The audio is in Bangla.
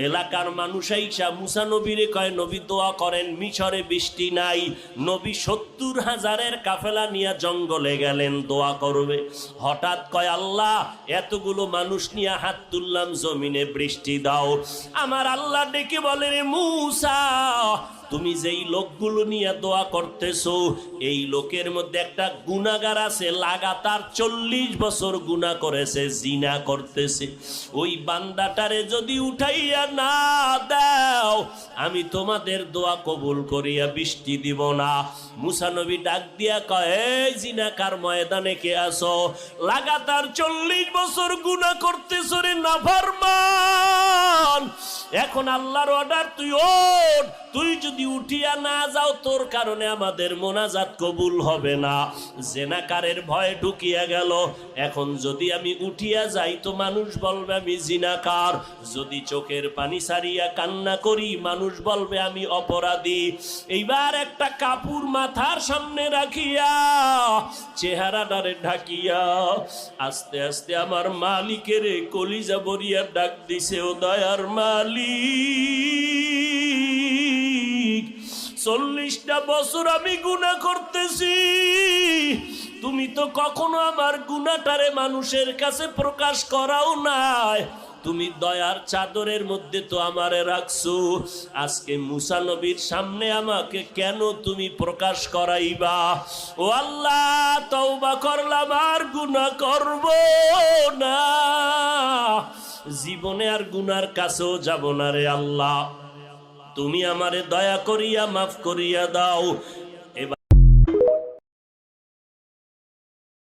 এলাকার মানুষ আইসা মুসা নবীরে কয় নবী দোয়া করেন, মিশরে বৃষ্টি নাই। নবী 70,000-এর কাফেলা নিয়ে জঙ্গলে গেলেন দোয়া করবে। হঠাৎ কয় আল্লাহ এতগুলো মানুষ নিয়ে হাত তুললাম জমিনে, বৃষ্টি দাও। আমার আল্লাহ ডেকে বলে রে মুসা, তুমি যেই লোকগুলো নিয়ে দোয়া করতেছো এই লোকের মধ্যে একটা গুনাহগার আছে, লাগাতার 40 বছর গুনাহ করেছে, জিনা করতেছে। ওই বান্দাটারে যদি উঠাইয়া না দাও আমি তোমাদের দোয়া কবুল করিয়া বৃষ্টি দিব না। মুসা নবী ডাক দিয়া কয়, এই জিনাকার ময়দানে কে আসো? লাগাতার 40 বছর গুনাহ করতেছো রে নাফরমান। এখন আল্লাহর অর্ডার, তুই ওঠ। তুই যদি উঠিয়া না যাও তোর কারণে আমাদের মোনাজাত কবুল হবে না। জিনাকারের ভয় ঢুকিয়া গেল। এখন যদি আমি উঠিয়া যাই তো মানুষ বলবে আমি জিনাকার, যদি চোখের পানি ছাড়িয়া কান্না করি মানুষ বলবে আমি অপরাধী। এইবার একটা কাপড় মাথার সামনে রাখিয়া চেহারাটারে ঢাকিয়া আস্তে আস্তে আমার মালিকের কলিজা ভরিয়া ডাক দিছে, ও দয়ার মালিক, 40টা বছর আমি গুনাহ করতেছি, তুমি তো কখনো আমার গুনাহটারে মানুষের কাছে প্রকাশ করাও নাই। তুমি দয়ার চাদরের মধ্যে তো আমারে রাখছো, আজকে মুসা নবীর সামনে আমাকে কেন তুমি প্রকাশ করাইবা? ও আল্লাহ, তওবা করলাম, আর গুনাহ করব না, জীবনে আর গুনার কাছেও যাব না রে আল্লাহ, তুমি আমারে দয়া করিয়া মাফ করিয়া দাও।